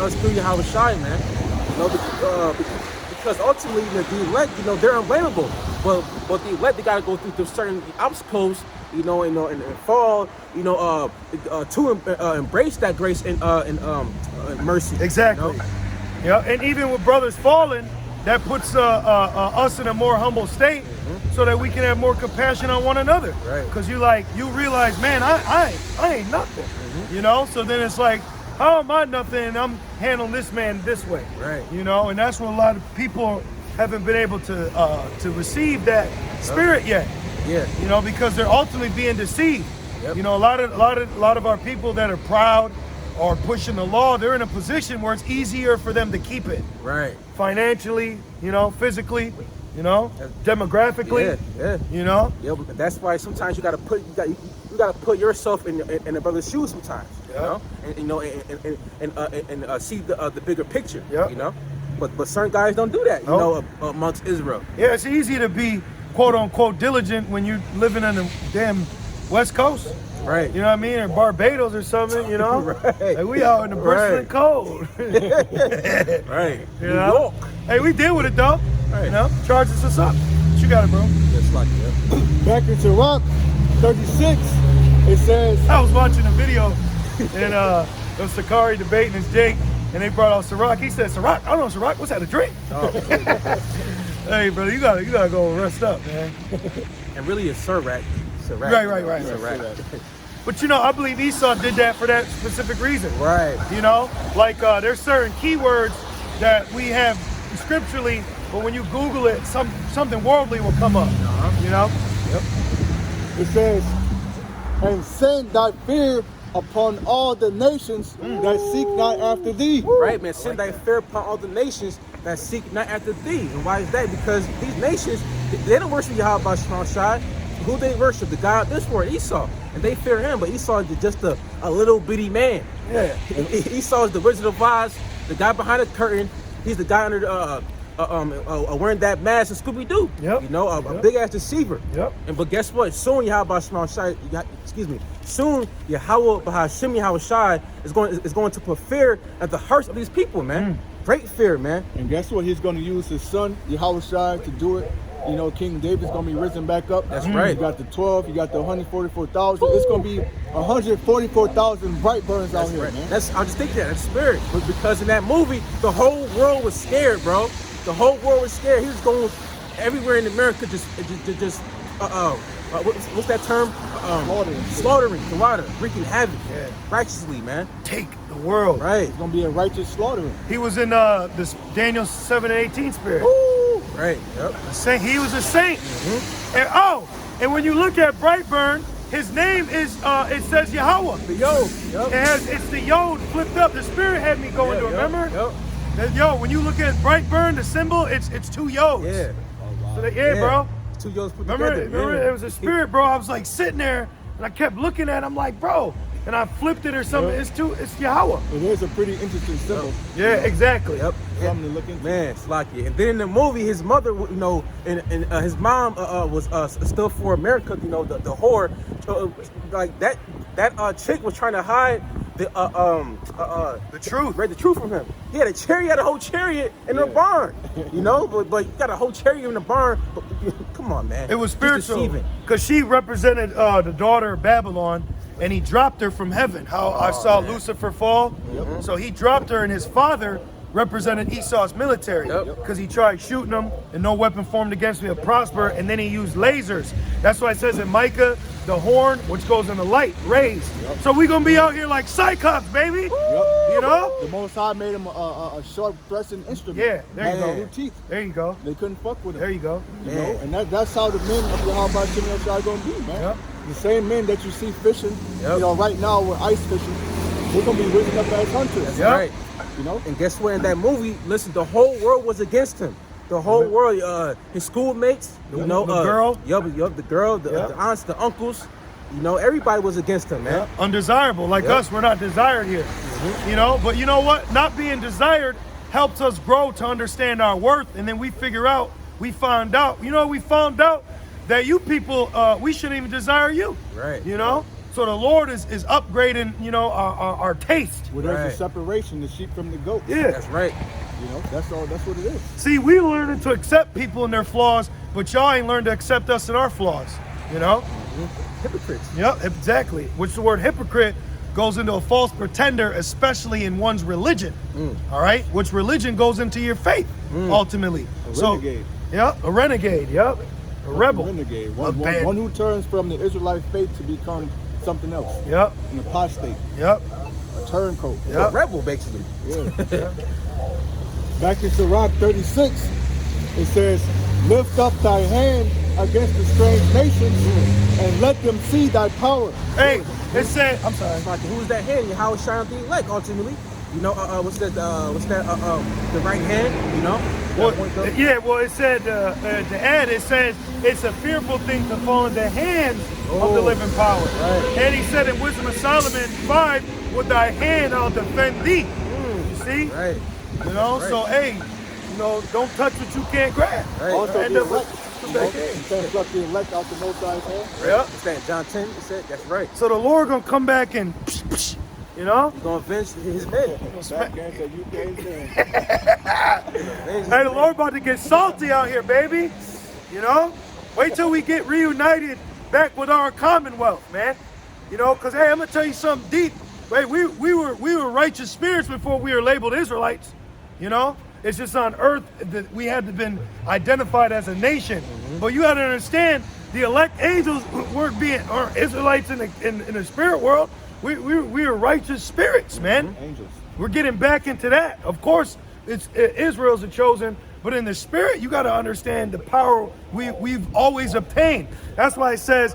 us through Yahweh Shai, man. Because ultimately, the elect, they're unblameable. But the elect, they gotta go through certain obstacles, and fall, to embrace that grace and mercy. Exactly. Yeah, and even with brothers falling, that puts us in a more humble state, so that we can have more compassion on one another. Right. Because you realize, man, I ain't nothing. So then it's like, how am I nothing? And I'm handling this man this way. Right. And that's what a lot of people haven't been able to receive that spirit yet. Yeah. Because they're ultimately being deceived. Yep. A lot of our people that are proud or pushing the law, they're in a position where it's easier for them to keep it. Right. Financially, physically, demographically. Yeah. Yeah, but that's why sometimes you gotta put yourself in a brother's shoes sometimes. And see the bigger picture. Yep. But certain guys don't do that. Amongst Israel. Yeah, it's easy to be quote unquote diligent when you're living on the damn West Coast. Right. You know what I mean? Or Barbados or something, Right. Like we out in the bristling cold. Right. New York. Hey, we deal with it though. Right. Charges us up. What you got it, bro? Just like that. Back in Sirach 36, it says, I was watching a video and it was Sakari debating his Jake, and they brought out Sirach. He said, Sirach? I don't know Sirach. What's that, a drink? Oh. Hey, brother, you gotta go rest up, man. And really it's Sirach. Right. Sirach. But I believe Esau did that for that specific reason. Right. Like there's certain keywords that we have scripturally, but when you Google it, something worldly will come up. Yep. it says, and send thy fear upon all the nations that seek not after thee. Right, man. Send thy fear upon all the nations that seek not after thee. And why is that? Because these nations, they don't worship Yahweh Shai. Who they worship? The God of this world, Esau. And they fear him, but Esau is just a little bitty man. Yeah. Esau is the Wizard of Oz, the guy behind the curtain. He's the guy under wearing that mask and Scooby-Doo. Yep. A big ass deceiver. Yep. But guess what? Soon Yahweh Shai, soon Yahweh Bahashim Yahweh Shai is going to put fear at the hearts of these people, man. Great fear, man. And guess what? He's going to use his son, Yahweh Shai, to do it. King David's going to be risen back up. That's right. You got the 12, you got the 144,000. It's going to be 144,000 bright burns out here, man. I'm just thinking that's spirit. But because in that movie, the whole world was scared, bro. The whole world was scared. He was going everywhere in America, what's that term? Slaughtering, the water, wreaking havoc, righteously, man. Take the world. Right. It's going to be a righteous slaughtering. He was in this Daniel 7:18 spirit. Ooh. Right. Yep. He was a saint. And when you look at Brightburn, his name is it says Yahweh. The Yod. Yep. It's the Yod flipped up. The spirit had me going to remember. Yep. When you look at Brightburn, the symbol, it's two Yods. Yeah. So bro. 2 Yods put Remember, together. it was a spirit, bro. I was like sitting there and I kept looking at it. I'm like, bro. And I flipped it or something. It's Yahweh. It is a pretty interesting symbol. Yeah, exactly. Yep. Something to look into. Man, Slacky. And then in the movie, his mother, and his mom was still for America. The whore, like that chick was trying to hide the truth. Right, the truth from him. He had a whole chariot in the barn. But you got a whole chariot in the barn. But, come on, man. It was spiritual because she represented the daughter of Babylon. And he dropped her from heaven. How I saw Lucifer fall. Yep. So he dropped her, and his father represented Esau's military because he tried shooting him, and no weapon formed against me will prosper. And then he used lasers. That's why it says in Micah, the horn, which goes in the light, raised. So we gonna be out here like Cyclops, baby. The Most High made him a sharp thrusting instrument. Yeah, there you go. New teeth. There you go. They couldn't fuck with him. There you go. And that's how the men of Yahweh Shimon are gonna be, man. Yep. The same men that you see fishing, right now with ice fishing, they're gonna be risen up as hunters. That's right. And guess what? In that movie, listen, the whole world was against him. The whole world, his schoolmates, the girl, the girl, the aunts, the uncles, everybody was against him, man. Undesirable, like us, we're not desired here. But you know what? Not being desired helps us grow to understand our worth, and then we found out that you people, we shouldn't even desire you. Right. So the Lord is upgrading, you know, our taste. Well, there's Right. a separation, the sheep from the goat. Yeah. That's right. You know, that's all. That's what it is. See, we learning to accept people in their flaws, but y'all ain't learned to accept us in our flaws. You know? Hypocrites. Yep, exactly. Which the word hypocrite goes into a false pretender, especially in one's religion. All right? Which religion goes into your faith, ultimately. A renegade. Yep, a renegade. Yep, a rebel. Renegade. A bad- One who turns from the Israelite faith to become something else. Yep, An apostate. yep, A turncoat. yep. A rebel, basically. Yeah. Back in Sirach 36, it says, lift up thy hand against the strange nations and let them see thy power. Hey, it said, I'm sorry. It's like, who's that hand? How it shine the elect, ultimately. You know, what's that? The right hand. You know. Well, That point though? yeah, well, it said, the ad, it says, it's a fearful thing to fall in the hands of the living power. Right. And he said in Wisdom of Solomon 5, with thy hand I'll defend thee. You see? Right. You know, Right. so hey, you know, don't touch what you can't grab. Right. Also, End the up elect, with- you can't pluck the elect out the Most High's hand. Yep. It's that John 10. It said that's right. So the Lord gonna come back and, you know, He's gonna avenge his men. Backhand said, you can't stand. hey, the Lord about to get salty out here, baby. You know, wait till we get reunited back with our Commonwealth, man. You know, cause hey, I'm gonna tell you something deep. Wait, we were righteous spirits before we were labeled Israelites. You know, it's just on earth that we had to been identified as a nation. But you got to understand, the elect angels weren't being or Israelites in the spirit world. We are righteous spirits, man. Angels. We're getting back into that. Of course, Israel's the chosen, but in the spirit, you got to understand the power we've always obtained. That's why it says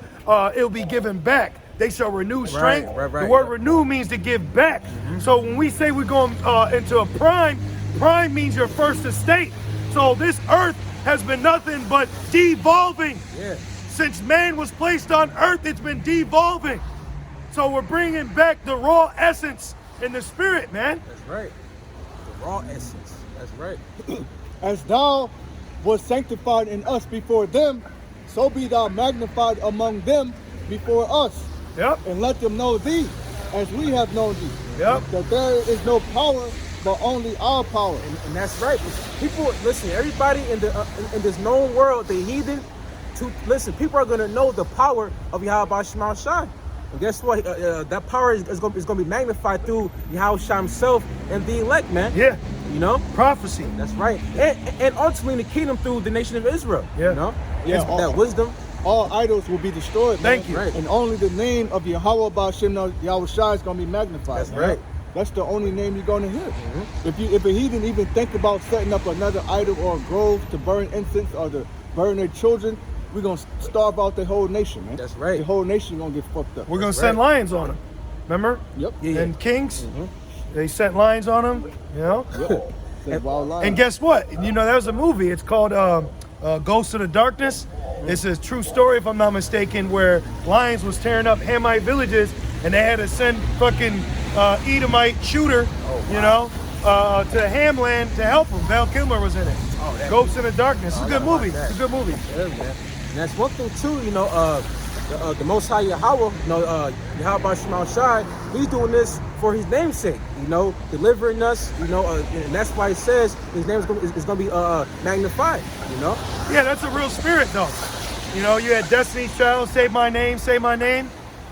it'll be given back. They shall renew strength. right, The word yeah. renew means to give back. So when we say we're going into a prime means your first estate. So this earth has been nothing but devolving. Yeah. Since man was placed on earth, it's been devolving. So we're bringing back the raw essence in the spirit, man. That's right. The raw essence. That's right. As thou was sanctified in us before them, so be thou magnified among them before us. Yep. And let them know thee as we have known thee. Yep. That there is no power but only our power. And that's right. People, listen. Everybody in the in this known world, the heathen, listen. People are gonna know the power of Yahweh Shema Shai. And guess what? That power is gonna be magnified through Yahweh Shai himself and the elect, man. Yeah. You know. Prophecy. That's right. And ultimately the kingdom through the nation of Israel. Yeah. You know. Yeah, That's- all- that wisdom. All idols will be destroyed. Man. Thank you. Right. And only the name of Yahweh Ba'Shem Yahweh Shai is going to be magnified. That's man. right. That's the only name you're going to hear. If a heathen even think about setting up another idol or a grove to burn incense or to burn their children, we're going to starve out the whole nation, man. That's right. The whole nation going to get fucked up. We're gonna That's send right. lions on them. Remember? Yep. Yeah. And kings, they sent lions on them. You know. Yep. Said wild lions. And guess what? You know, there was a movie. It's called Ghost of the Darkness. It's a true story, if I'm not mistaken, where lions was tearing up Hamite villages, and they had to send fucking Edomite shooter, you know, to Hamland to help them. Val Kilmer was in it. Oh, that Ghost in the Darkness. It's a I good gotta watch movie. that. It's a good movie. Yeah, man. And that's one thing too, you know, the Most High Yahweh, you know, Yahweh Shema Shai, he's doing this for his name's sake, you know, delivering us, you know, and that's why it says his name is going to be magnified, you know. Yeah, that's a real spirit, though. You know, you had Destiny's Child, say my name,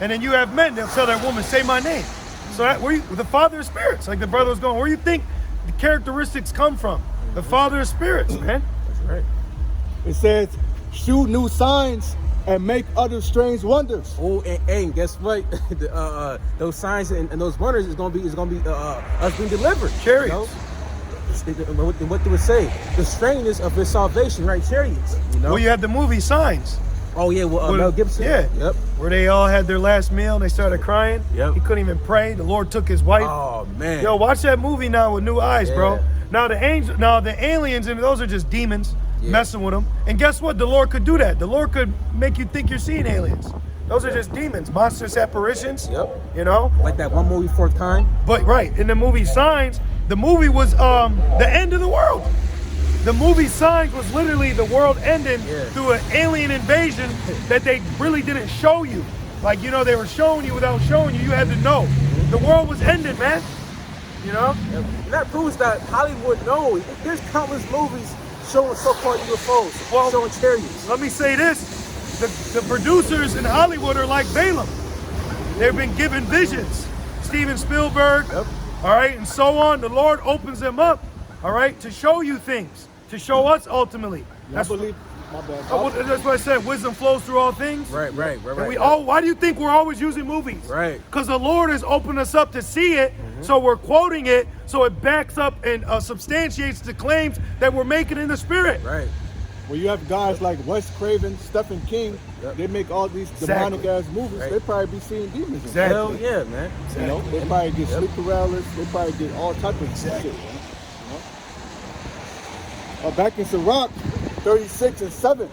and then you have men, they'll tell that woman, say my name. So that, the father of spirits, like the brother was going, where do you think the characteristics come from? The father of spirits, man. That's right. It says, shew new signs and make other strange wonders. Oh, and guess what? Those signs and those wonders is gonna be us being delivered. Chariots. You know? What do it say? The strangeness of his salvation, right? Chariots. You know. Well, you had the movie Signs. Oh yeah, well, Mel Gibson. Yeah. Yep. Where they all had their last meal and they started crying. Yep. He couldn't even pray. The Lord took his wife. Oh man. Yo, watch that movie now with new eyes, bro. Yeah. Now the aliens, and those are just demons Yeah. messing with them. And guess what? The Lord could do that. The Lord could make you think you're seeing aliens. Those are just demons, monstrous apparitions. Yep. You know? Like that one movie, Fourth Kind. But right, in the movie Signs, the movie was the end of the world. The movie Signs was literally the world ending Yeah. through an alien invasion that they really didn't show you. Like, you know, they were showing you without showing you. You had to know. The world was ending, man. You know? And that proves that Hollywood knows. There's countless movies showing so-called UFOs, Well, showing chariots. Let me say this. The producers in Hollywood are like Balaam. They've been given visions. Steven Spielberg, Yep. all right, and so on. The Lord opens them up, all right, to show you things, to show us ultimately. I believe. My bad. That's what I said. Wisdom flows through all things. Right. And we all. Why do you think we're always using movies? Right. Because the Lord has opened us up to see it, so we're quoting it, so it backs up and substantiates the claims that we're making in the spirit. Right. When you have guys like Wes Craven, Stephen King, Yep. they make all these Exactly. demonic ass movies. Right. They probably be seeing demons. Exactly. Hell yeah, man. You know, they probably get sleep paralysis. They probably get all type of shit. Man. You know? Back in Sirach 36 and 7,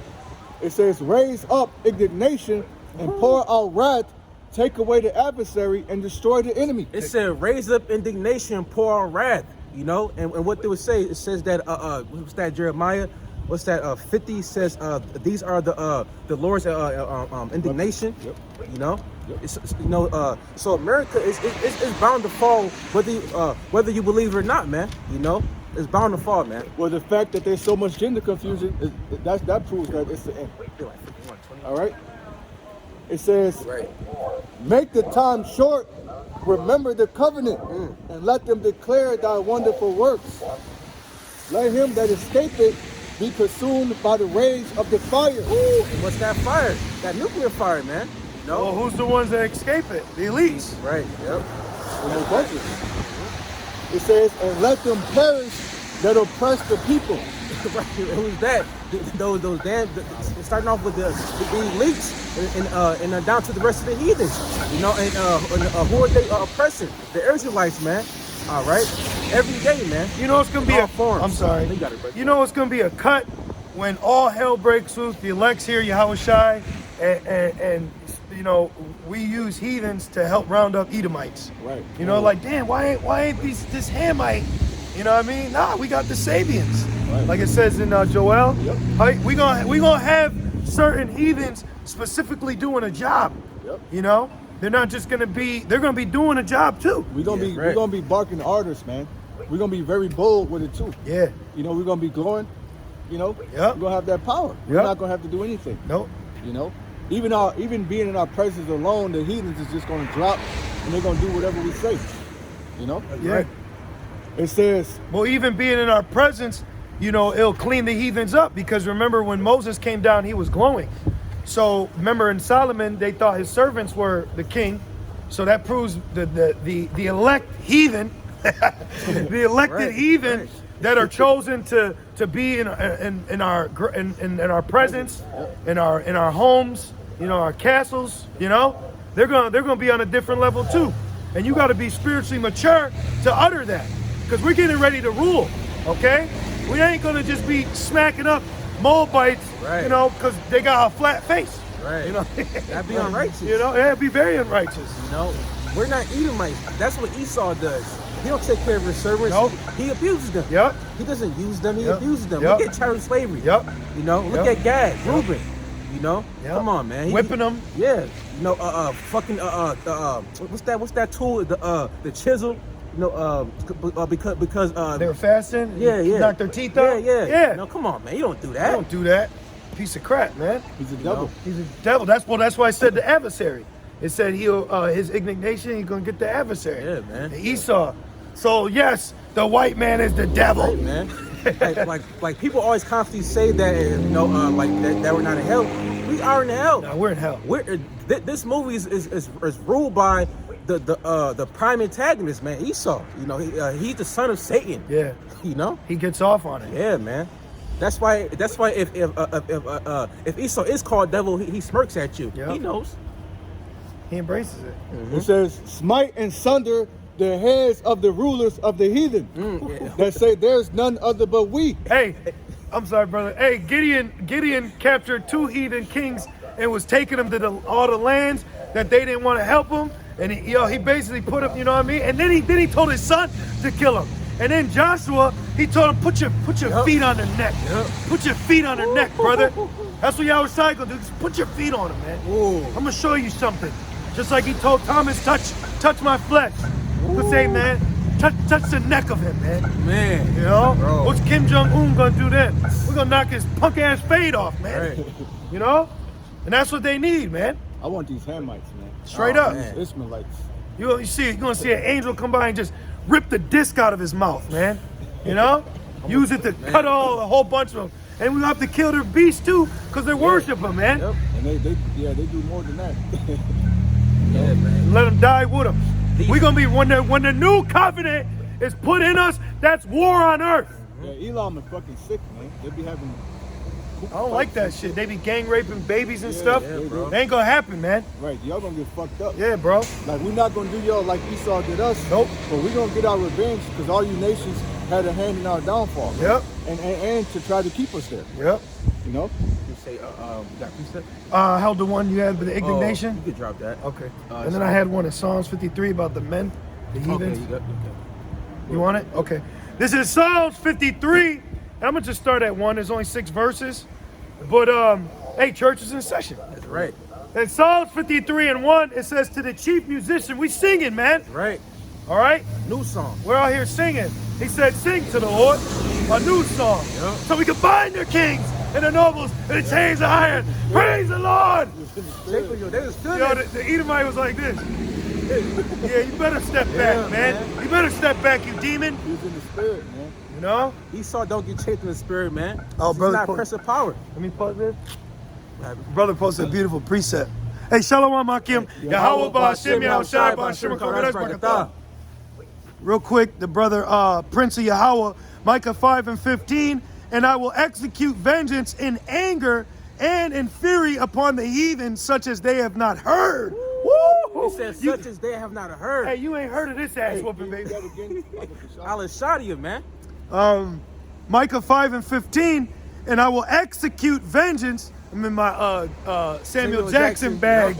it says, "Raise up indignation and pour out wrath, take away the adversary and destroy the enemy." It said, raise up indignation, pour out wrath. You know, and what they would say, it says that what's that, Jeremiah? What's that? 50 says these are the Lord's indignation. Yep. You know, so America is bound to fall whether you believe it or not, man. You know, it's bound to fall, man. Well, the fact that there's so much gender confusion, that proves that it's the end. All right? It says, Right. "Make the time short, remember the covenant, and let them declare thy wonderful works. Let him that escapeth be consumed by the rage of the fire." Ooh, and what's that fire? That nuclear fire, man. You know? Well, who's the ones that escape it? The elites. Right. Yep. And they bunch it. It says, "And let them perish that oppress the people." Right. Who's that? Those damn. Starting off with the elites and down to the rest of the heathens. You know, and who are they oppressing? The Israelites, man. All right. Every day, man. You know it's gonna be In all a. forms. I'm sorry. You got it, bro. You know it's gonna be a cut when all hell breaks loose. The elect's here, Yahweh Shai, and you know we use heathens to help round up Edomites. Right. You know, like damn, why ain't this Hamite? You know what I mean? Nah, we got the Sabians. Right. Like it says in Joel. Yep. Right? We gonna have certain heathens specifically doing a job. Yep. You know, they're not just gonna be. They're gonna be doing a job too. We're right. gonna be barking orders, man. We're gonna be very bold with it too. Yeah. You know, we're gonna be glowing. You know, Yep. we're gonna have that power. We're Yep. not gonna have to do anything. Nope. You know, even being in our presence alone, the heathens is just gonna drop, and they're gonna do whatever we say. You know. Yeah. Right. It says, Well, even being in our presence, you know, it'll clean the heathens up because remember when Moses came down, he was glowing. So remember in Solomon, they thought his servants were the king. So that proves the elect heathen, the elected Right, heathen right. that are chosen to be in our presence, in our homes, you know, our castles, you know, they're gonna be on a different level too. And you got to be spiritually mature to utter that. Because we're getting ready to rule, okay? We ain't gonna just be smacking up Moabites, Right. you know, because they got a flat face. Right. You know, That'd be unrighteous. you know, it'd be very unrighteous. You know, we're not Edomites. That's what Esau does. He don't take care of his servants. Nope. He abuses them. Yep. He doesn't use them. He Yep. abuses them. Yep. Look at child slavery. Yep. You know, look Yep. at Gad, Reuben. You know, Yep. come on, man. Whipping them. Yeah. You know, fucking what's that tool? The chisel. You know, because They were fasting. yeah. Knocked their teeth out. Yeah. No, come on, man. You don't do that. Don't do that. Piece of crap, man. "He's a You devil." know? He's a devil. That's why I said the adversary. It said he'll his indignation. He's gonna get the adversary. Yeah, man. The Esau. So yes, the white man is the devil. Right, man. like people always constantly say that, you know, like that we're not in hell. We are in hell. No, we're in hell. This movie is ruled by the prime antagonist, man, Esau. You know, he's the son of Satan. Yeah, You know. he gets off on it. Yeah, man. That's why if Esau is called devil, he smirks at you. Yeah. He knows. He embraces it. It says, "Smite and sunder the heads of the rulers of the heathen Yeah. that say there's none other but we." Hey, I'm sorry, brother. Hey, Gideon captured 2 heathen kings and was taking them to all the lands that they didn't want to help him. And he basically put him, you know what I mean? And then he told his son to kill him. And then Joshua, he told him, put your feet on their neck. Put your feet on their neck, brother. That's what y'all was trying to do. Just put your feet on them, man. Ooh. I'm gonna show you something. Just like he told Thomas, touch my flesh. But say, man, touch the neck of him, man. Man. You know? Bro. What's Kim Jong-un gonna do then? We're gonna knock his punk ass fade off, man. Right. You know? And that's what they need, man. I want these Hamites, man. Straight Oh, up. man. Ishmaelites. You're gonna see an angel come by and just rip the disc out of his mouth, man. You know? Use it to cut a whole bunch of them. And we have to kill their beasts too, because they worship him, man. Yep. And they do more than that. Yeah, man. Let them die with them. We're gonna be when the new covenant is put in us, that's war on earth. Yeah, Elam is fucking sick, man. They be having. I don't like that shit. They be gang raping babies and stuff. yeah, bro. They ain't gonna happen, man. Right, y'all gonna get fucked up. Yeah, bro. Like, we're not gonna do y'all like Esau did us. Nope. But we're gonna get our revenge because all you nations had a hand in our downfall. Yep. And to try to keep us there. Yep. You know? You say, that precept? Held the one you had with the ignorant You nation. could drop that. Okay. And then I had one in Psalms 53 about the men, the Okay, heathens. you got You want it? Okay. This is Psalms 53. And I'm gonna just start at 1. There's only 6 verses. But hey, church is in session. That's right. In Psalms 53 and 1, it says to the chief musician, we singing, man. Right. All right? New song. We're out here singing. He said, sing to the Lord a new song. Yep. So we can bind their kings and the nobles and the chains of iron. Praise the Lord. They was feeling Yo, it. the Edomite was like this. Yeah, you better step back, man. You better step back, you demon. He's in the spirit, man. You know? Esau don't get chased in the spirit, man. Oh, He's brother, not press of power. Let me pause this. Brother posted a beautiful precept. Hey, Shalom Akim. Yahweh Ba'Hashem Yahushua Ba'Hashem Kodesh Barakatah. Real quick, the brother Prince of Yahweh, Micah 5:15, and I will execute vengeance in anger and in fury upon the heathen, such as they have not heard. Woo! He said, such as they have not heard. Hey, you ain't heard of this ass whooping, baby. I'll shot you, man. Micah 5:15, and I will execute vengeance. I'm in my Samuel Jackson bag.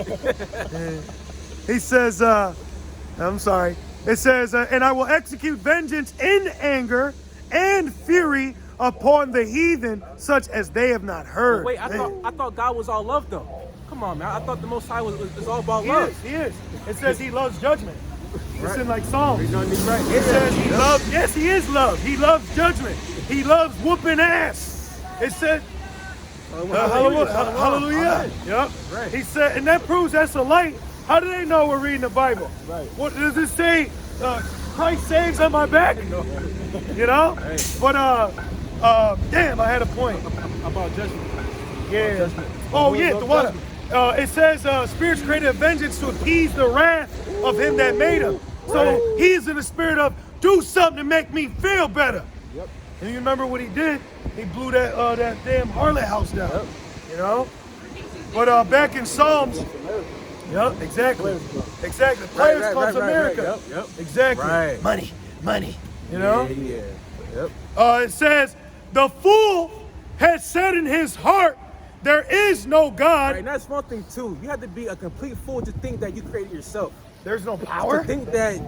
He says, I'm sorry. It says, and I will execute vengeance in anger and fury upon the heathen, such as they have not heard. Wait, I thought God was all love, though. Come on, man. I thought the Most High was all about He love. is, he is. It says he loves judgment. It's Right. in like Psalms. You know what I mean? Right. It says he loves, yes, he is love. He loves judgment. He loves whooping ass. It said, hallelujah. Yep. Right. He said, and that proves that's a light. How do they know we're reading the Bible? Right. What does it say? Christ saves on my back. You know? Right. But damn, I had a point. About judgment. Yeah. Oh yeah, the water. It says spirits created a vengeance to appease the wrath of him that made him. So he's in the spirit of do something to make me feel better. Yep. And you remember what he did? He blew that damn harlot house down. Yep. You know? But back in Psalms. Yep, exactly. Exactly. Players Club's America. Yep. Exactly. Right. Money. You know? Yeah. Yep. It says, the fool has said in his heart, there is no God. Right, and that's one thing too. You have to be a complete fool to think that you created yourself. There's no To power. think that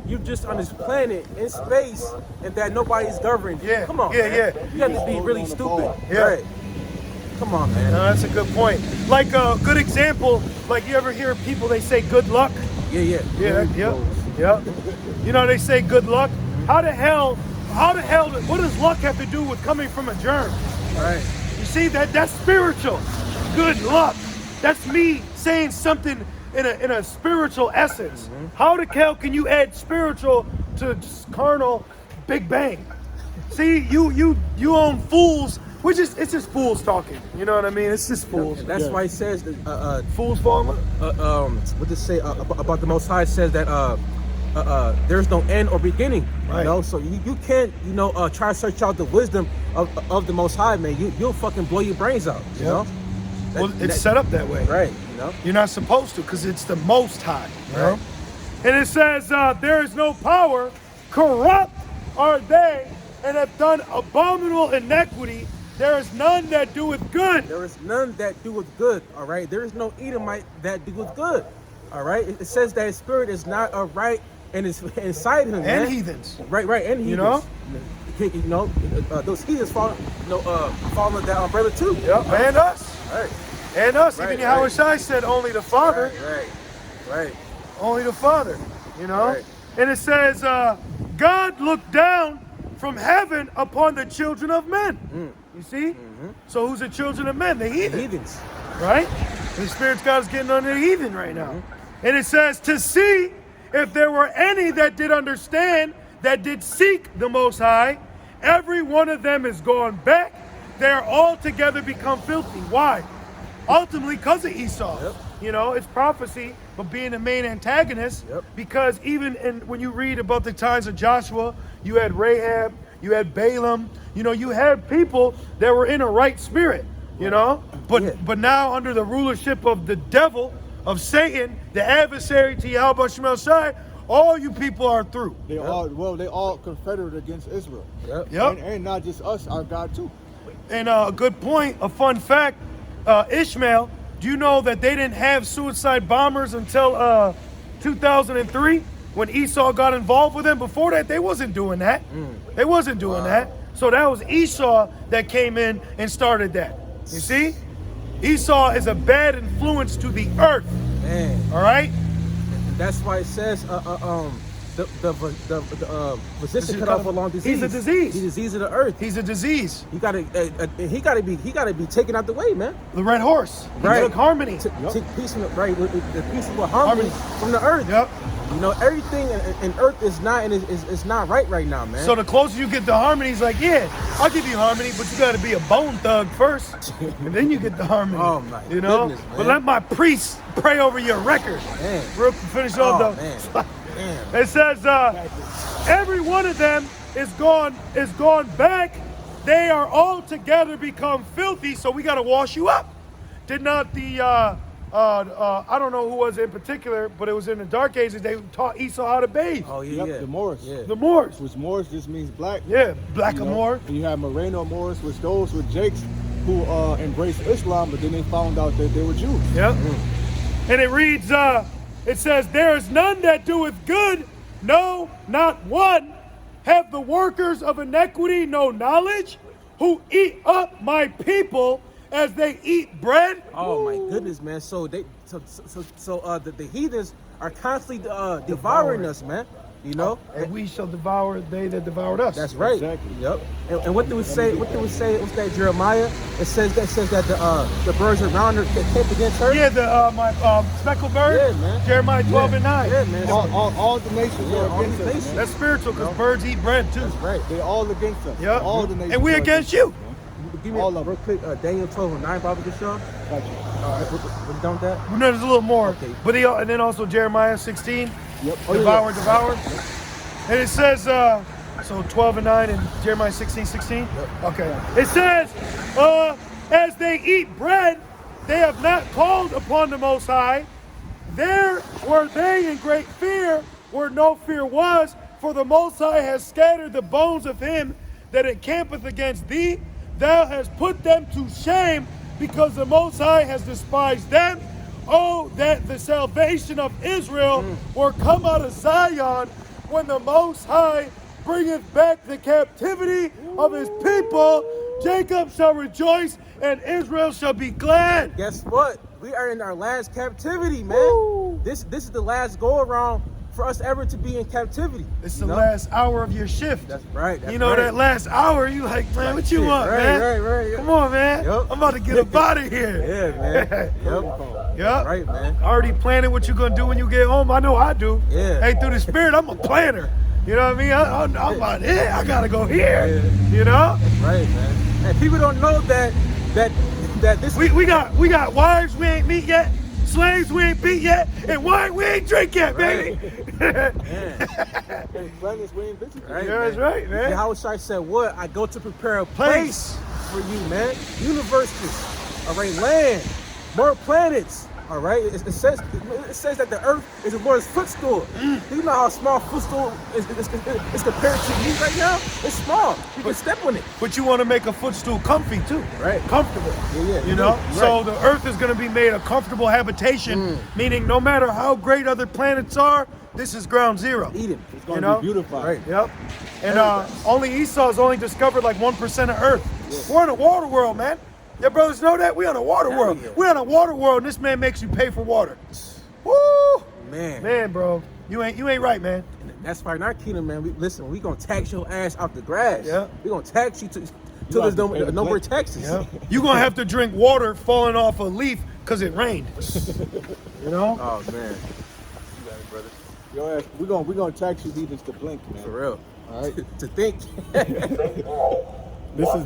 you're just on this planet in space and that nobody's governing you. Yeah, Come on, yeah, man. yeah. You have to be really On the stupid. ball. Yeah. Right. Come on, man. No, that's a good point. Like a good example, like you ever hear people, they say good luck? Yeah. Yeah. You know, they say good luck. How the hell, what does luck have to do with coming from a germ? Right. You see, that's spiritual. Good luck. That's me saying something in a spiritual essence. How the hell can you add spiritual to just carnal Big Bang? See, you own fools. It's just fools talking. You know what I mean? It's just fools. That's why he says that, Fools falling. what does it say about the Most High? It says that there's no end or beginning. Right. You know, so you can't try to search out the wisdom of the Most High, man. You'll fucking blow your brains out. You Yeah. know. Well, it's set up that way. Right. You know. You're not supposed to, because it's the Most High. You know? Right. And it says, there is no power, corrupt are they, and have done abominable iniquity. There is none that doeth good. There is none that doeth good. All right. There is no Edomite that doeth good. All right. It says that his spirit is not right and it's inside him, man. And heathens. Right, and heathens. You know? You know, those heathens fall under that umbrella too. Yep. And us. Right. And us. Right, Even Yahweh Shai said only the Father. Right. Only the Father. You know? Right. And it says, God looked down from heaven upon the children of men. You see? So who's the children of men? The heathens. Right? And the Spirit's God is getting under the heathen right now. And it says, to see if there were any that did understand, that did seek the Most High, every one of them is gone back. They are all together become filthy. Why? Ultimately, because of Esau. Yep. You know, it's prophecy, but being the main antagonist. Yep. Because even when you read about the times of Joshua, you had Rahab, you had Balaam. You know, you had people that were in a right spirit. You know, but now under the rulership of the devil, of Satan, the adversary to Yahweh Shemel Shai, all you people are through. They all confederate against Israel. Yep. And not just us, our God too. And a good point, a fun fact, Ishmael, do you know that they didn't have suicide bombers until 2003 when Esau got involved with them? Before that, they wasn't doing that. They wasn't doing that. So that was Esau that came in and started that. You see? Esau is a bad influence to the earth. Man. All right? That's why it says the physician cut off a long disease. He's a disease. He's a disease of the earth. He's a disease. He gotta be taken out the way, man. The red horse. Right. He took harmony. Take peace from the peaceable harmony from the earth. Yep. You know, everything in earth is not right now, man. So the closer you get to harmony, he's like, yeah, I'll give you harmony, but you got to be a bone thug first, and then you get the harmony. Oh my goodness, man. But let my priests pray over your record. Man. Real finish off though. Man. It says, every one of them is gone back. They are all together become filthy. So we got to wash you up. Did not the I don't know who was in particular, but it was in the Dark Ages. They taught Esau how to bathe. Oh yeah, Yep, the Moors. Yeah. The Moors. Which Moors just means black. Yeah, black You and know? Moor. And you have Moreno Moors, which those were Jakes who embraced Islam, but then they found out that they were Jews. Yep. And it reads, it says, there is none that doeth good, no, not one. Have the workers of iniquity no knowledge, who eat up my people as they eat bread? Oh my goodness, man. So the heathens are constantly devouring us, man. You know, And we shall devour they that devoured us. that's right. Exactly. Yep. And what do we say? What do we say? What's that? Jeremiah. It says that the birds around her came against her. Yeah, my speckled bird. Yeah, man. Jeremiah 12 and 9. Yeah, man. All the nations Yeah, are all against the us. nations. Man. That's spiritual because birds eat bread too. That's right. They all against us. Yep. All the nations. And we are against you. Give me all of real quick. Daniel 12 and 9, Bible to show. Got you. We're done with that. No, there's a little more. Okay. But and then also Jeremiah 16. Yep. Devour. And it says, so 12 and 9 and Jeremiah 16:16. Yep. Okay. It says, as they eat bread, they have not called upon the Most High. There were they in great fear, where no fear was, for the Most High has scattered the bones of him that encampeth against thee. Thou hast put them to shame, because the Most High has despised them. Oh, that the salvation of Israel were come out of Zion, when the Most High bringeth back the captivity of his people. Jacob shall rejoice, and Israel shall be glad. Guess what? We are in our last captivity, man. Woo. This is the last go around for us ever to be in captivity. It's you the know? last hour of your shift. That's right. That's You know, right. that last hour, you like, man, what you Shit, want, man? Right. Come on, man. Yep. I'm about to get up out of here. Yeah, man. Yep. Yep. Right, man. Already planning what you're going to do when you get home. I know I do. Yeah. Hey, through the Spirit, I'm a planner. You know what I mean? I'm about here. I got to go here. Yeah. You know? Right, man. And people don't know that this. We got wives we ain't meet yet, slaves we ain't beat yet, and wine we ain't drink yet, baby. And planets we ain't visited. Right, Yeah, that's right, man. Yahushua said, "What? I go to prepare a place for you, man. Universes, all right, land, more planets." All right, it says that the earth is the Lord's footstool. Do you know how small footstool is compared to you right now? It's small. You can step on it. But you want to make a footstool comfy too. Right. Comfortable. Yeah. You know? Right. So the earth is going to be made a comfortable habitation, meaning no matter how great other planets are, this is ground zero. Eden. It's going You to know? be beautified. Right. Yep. And only Esau's only discovered like 1% of Earth. Yeah. We're in a water world, man. Your brothers know that? We're in a water world. Yeah. We're in a water world, and this man makes you pay for water. Woo! Man, bro. You ain't right, man. That's right. In our kingdom, man, we gonna tax your ass out the grass. Yeah. We gonna tax you till there's no more taxes. Yeah. You gonna have to drink water falling off a leaf because it rained. You know? Oh man. You got it, brother. Your ass, we're gonna tax you heathens to blink, man. For real. All right. To think. This is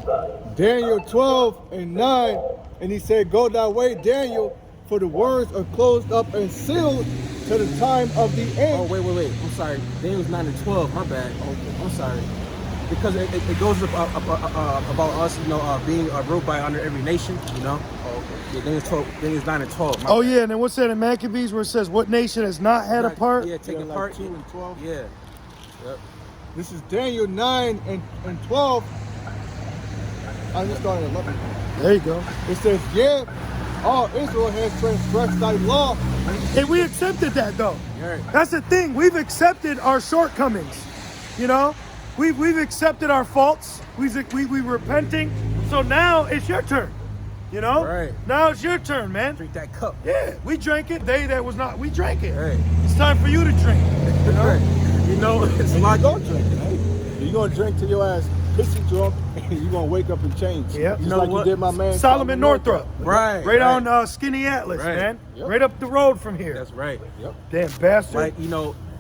Daniel 12:9, and he said, "Go thy way, Daniel, for the words are closed up and sealed to the time of the end." Oh wait. I'm sorry. Daniel's 9 and 12. My bad. I'm sorry. Because it goes about us, being ruled by under every nation. Yeah, Daniel's 9 and 12. Oh yeah, and then what's that in Maccabees where it says what nation has not had a part? Yeah, taking like part. 2 and 12. Yeah. Yep. This is Daniel 9 and 12. I just started at 11. There you go. It says, "Yeah, all Israel has transgressed thy law." And we accepted that though. Right. That's the thing. We've accepted our shortcomings. You know, we've accepted our faults. We repenting. So now it's your turn. You know. Right. Now it's your turn, man. Drink that cup. Yeah, we drank it. They that was not. We drank it. Right. It's time for you to drink. You know. It's a lot Don't drink it. Hey, you're gonna drink till your ass pissy drunk, and you're gonna wake up and change. Yep. Just You know like what? you did my man Solomon Northrop. Right. Right on Skinny Atlas, Right. man. Yep. Right up the road from here. That's right. Yep. Damn bastard. Like,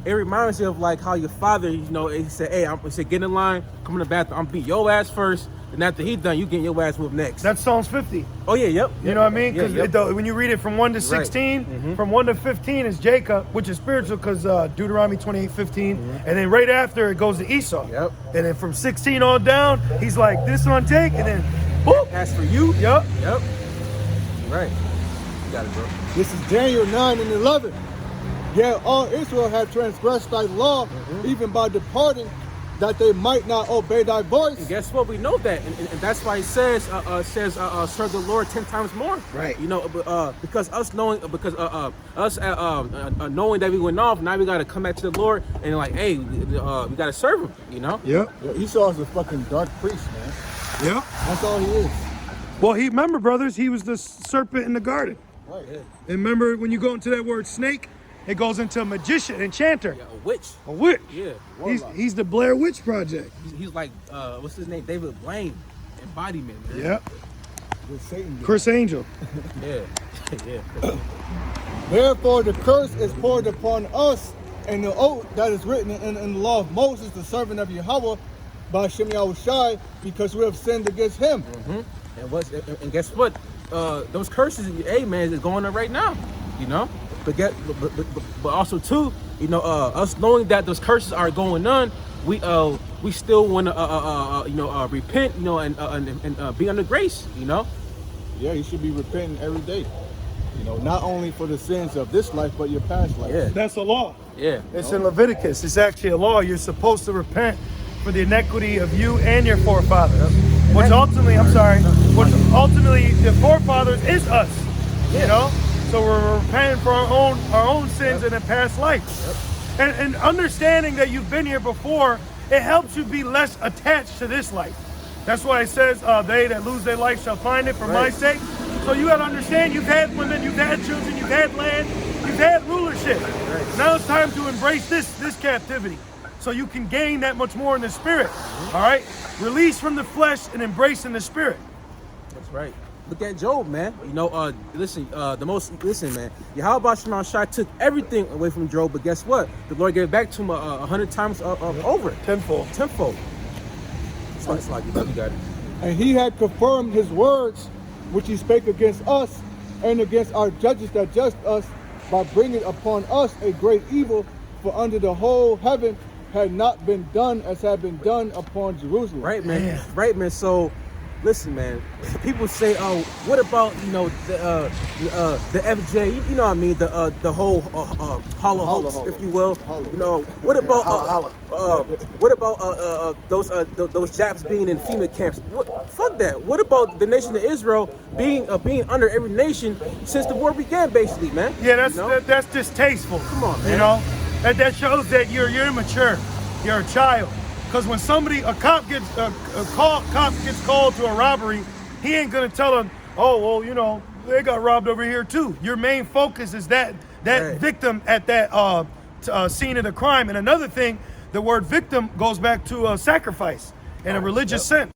it reminds you of like how your father, he said, "Hey, he said, get in line, come in the bathroom, I'm beat your ass first, and after he done, you getting your ass whooped next." That's Psalms 50. Oh yeah, yep. You know what I mean? Yeah, Because when you read it from 1 to 16, from 1 to 15 is Jacob, which is spiritual because Deuteronomy 28:15, and then right after it goes to Esau. Yep. And then from 16 on down, he's like, this one take, and then boop. As for you, Yep. yep. Right. You got it, bro. This is Daniel 9 and 11. "Yeah, all Israel had transgressed thy law, even by departing, that they might not obey thy voice." And guess what? We know that, and that's why it says, serve the Lord 10 times more. Right. Because us knowing, knowing that we went off, now we got to come back to the Lord and like, hey, we got to serve Him. Yep. Yeah, Esau's a fucking dark priest, man. Yep. That's all he is. Well, remember, brothers, he was the serpent in the garden. Right. Yeah. And remember when you go into that word snake, it goes into a magician, enchanter, Yeah, a witch. a witch. Yeah. He's the Blair Witch Project. He's like, what's his name? David Blaine, embodiment, man. Yep. With Satan. Chris Angel. Yeah. Yeah. Therefore the curse is poured upon us, and the oath that is written in the law of Moses, the servant of Yahweh, by Shem Yahushai, because we have sinned against him. And guess what? Those curses, hey man, is going on right now. But also too, us knowing that those curses are going on, we still want to repent, and be under grace. Yeah, you should be repenting every day. Not only for the sins of this life, but your past life. Yeah. That's a law. Yeah. It's in Leviticus. It's actually a law. You're supposed to repent for the inequity of you and your forefathers. Which ultimately, the forefathers is us. So we're repenting for our own sins in a past life. And understanding that you've been here before, it helps you be less attached to this life. That's why it says, they that lose their life shall find it for my sake. So you got to understand, you've had women, you've had children, you've had land, you've had rulership. Now it's time to embrace this captivity, so you can gain that much more in the spirit. All right, release from the flesh and embrace in the spirit. That's right. Look at Job, man. Listen, man. Yahweh Shema Shai took everything away from Job, but guess what? The Lord gave it back to him 100 times over. Tenfold. It's like you got it. And he had confirmed his words, which he spake against us and against our judges that judged us, by bringing upon us a great evil, for under the whole heaven had not been done as had been done upon Jerusalem. Right, man. Yeah. Right, man. So, listen, man. People say, "Oh, what about the FJ? You know what I mean? The whole Holocaust, if you will. What about those Japs being in FEMA camps? Fuck that. What about the nation of Israel being under every nation since the war began, basically, man? Yeah, that's distasteful. Come on, man. That shows that you're immature. You're a child. Because when a cop gets called to a robbery, he ain't gonna tell him, oh well, you know, they got robbed over here too. Your main focus is that Right. victim at that scene of the crime. And another thing, the word victim goes back to a sacrifice and a religious sense.